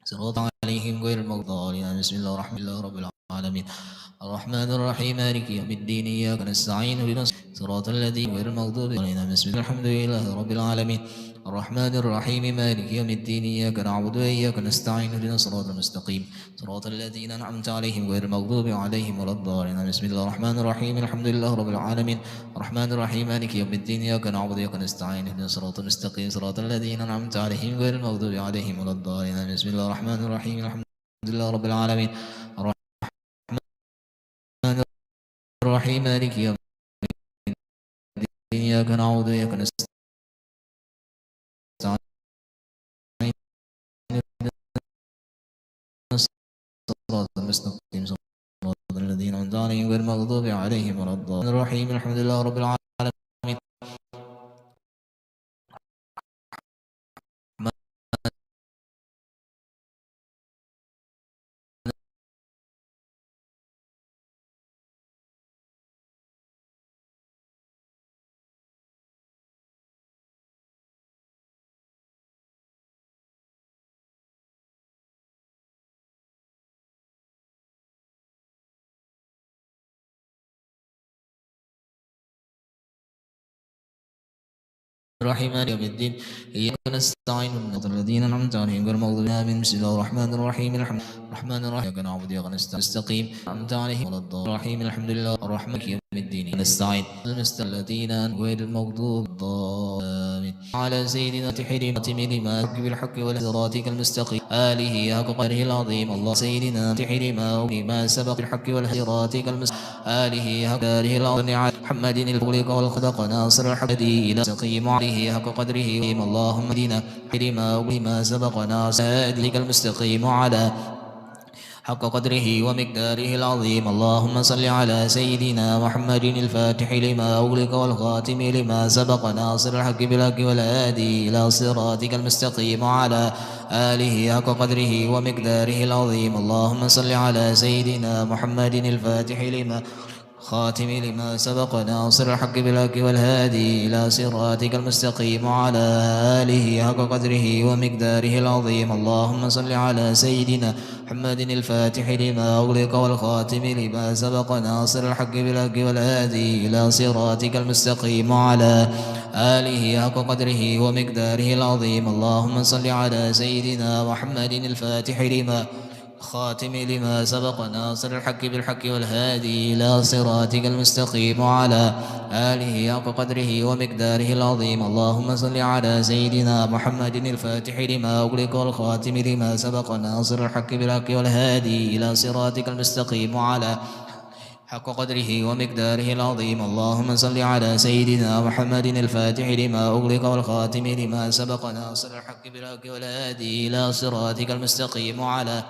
صراط عليهم غير المغضوب عليهم بسم الله الرحمن الله رب العالمين الرحمن الرحيم مالك يوم الدين إياك نستعين اهدنا صراط الذين غير المغضوب عليهم بسم الله الحمد لله رب العالمين الرحمن الرحيم مالك يوم الدين إياك نعبد وإياك نستعين اهدنا الصراط المستقيم صراط الذين أنعمت عليهم غير المغضوب عليهم ولا الضالين بسم الله الرحمن الرحيم الحمد لله رب العالمين الرحمن الرحيم مالك يوم الدين إياك نعبد وإياك نستعين اهدنا الصراط المستقيم صراط الذين أنعمت عليهم غير المغضوب عليهم ولا الضالين بسم الله الرحمن الرحيم الحمد لله رب العالمين الرحمن الرحيم مالك يوم الدين إياك نعبد وإياك نستعين الصراط المستقيم صراط الذين أنعمت عليهم غير المغضوب عليهم ولا الضالين الرحيم الحمد لله رب العالمين الرحيم مالك يوم الدين إياك نستعين صراط الذين أنعمت عليهم غير المغضوب عليهم بسم الله الرحمن الرحيم الرحمن الرحيم إياك نعبد وإياك نستقيم أنعمت عليهم ولا الضالين الرحيم الحمد لله الرحمن يوم الدين نستعين الذين غير المغضوب الضالين على سيدنا تحريم لما بالحق والصراطك المستقيم آله حق قدره العظيم الله سيدنا تحريم لما سبق الحق والصراطك المستقيم آله حق قدره العظيم محمد الخلق والخلق ناصر الحق إلى سقيم عليه حق قدره اللهم دينا لما سبق ناصر المستقيم على حق قدره ومقداره العظيم اللهم صل على سيدنا محمد الفاتح لما أغلق والخاتم لما سبق ناصر الحق بالحق والهادي إلى صراطك المستقيم وعلى آله حق قدره ومقداره العظيم اللهم صل على سيدنا محمد الفاتح لما خاتم لما سبق ناصر الحق بالحق والهادي إلى صراطك المستقيم وعلى آله حق قدره ومقداره العظيم اللهم صل على سيدنا محمد الفاتح لما أغلق والخاتم لما سبق ناصر الحق بالحق والهادي إلى صراطك المستقيم وعلى آله حق قدره ومقداره العظيم اللهم صل على سيدنا محمد الفاتح لما خاتم لما سبق ناصر الحق بالحق والهادي إلى صراطك المستقيم وعلى آله حق قدره ومقداره العظيم اللهم صل على سيدنا محمد الفاتح لما أغلق والخاتم لما سبق ناصر الحق بالحق والهادي إلى صراطك المستقيم وعلى حق قدره ومقداره العظيم اللهم صل على سيدنا محمد الفاتح لما أغلق والخاتم لما سبق ناصر الحق بالحق والهادي إلى صراطك المستقيم وعلى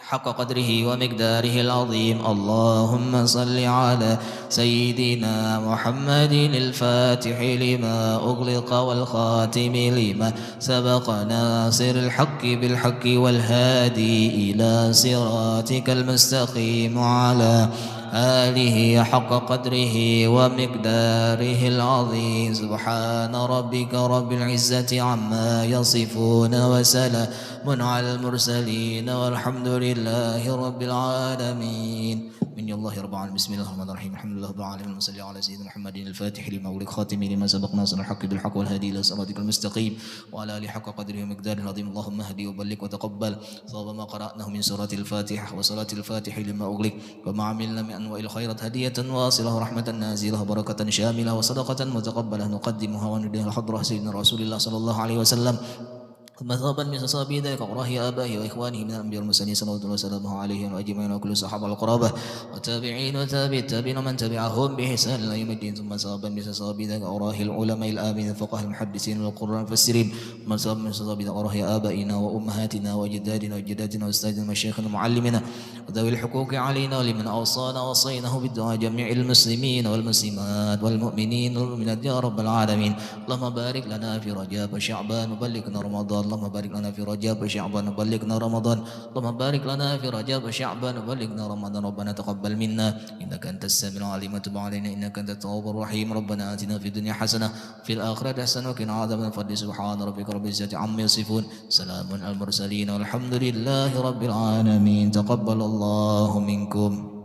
حق قدره ومقداره العظيم اللهم صل على سيدنا محمد الفاتح لما أغلق والخاتم لما سبق ناصر الحق بالحق والهادي إلى صراطك المستقيم وعلى آله حق قدره ومقداره العظيم سبحان ربك رب العزة عما يصفون وسلام على المرسلين والحمد لله رب العالمين من الله رب العالمين بسم الله الرحمن الرحيم الحمد لله رب العالمين. وصلى على سيدنا محمد الفاتح لما أغلق خاتم لما سبق ناصر الحق بالحق والهادي إلى صراطك المستقيم وعلى آله حق قدره ومقداره العظيم. اللهم اهدي وبلغ وتقبل صواب ما قرأناه من سورة الفاتحة وصلاة الفاتح لما أغلق وما عملنا من أنواع الخيرات هدية واصلة ورحمة نازلة وبركة شاملة وصدقة متقبلة نقدمها ونديها الحضرة سيدنا رسول الله صلى الله عليه وسلم. ثم ثابا من صحابه ذلك وراهي آبائه وإخوانه من الأنبياء والمرسلين صلوات الله وسلامه عليهم وأجمعين وكل صحابة القرابة والتابعين وتابع التابعين ومن تبعهم بإحسان إلى يوم الدين. ثم ثابا من صحابه ذلك وراهي العلماء الآمنين الفقهاء المحدثين والقراء المفسرين. ثم ثابا من صحابه ذلك وراهي آبائنا وأمهاتنا وأجدادنا وجداتنا وأستاذنا ومشايخنا ومعلمنا وذوي الحقوق علينا ولمن أوصانا وصيناه بالدعاء جميع المسلمين والمسلمات والمؤمنين والمؤمنات يا رب العالمين. اللهم بارك لنا في رجب وشعبان وبلغنا رمضان. اللهم بارك لنا في رجب وشعبان وبلغنا رمضان. اللهم بارك لنا في رجب وشعبان وبلغنا رمضان. ربنا تقبل منا إنك أنت السميع العليم وتب علينا إنك أنت التواب الرحيم. ربنا آتنا في الدنيا حسنة في الآخرة حسنة وقنا عذاب النار. سبحان ربك رب العزة عما يصفون سلام على المرسلين والحمد لله رب العالمين. تقبل الله منكم.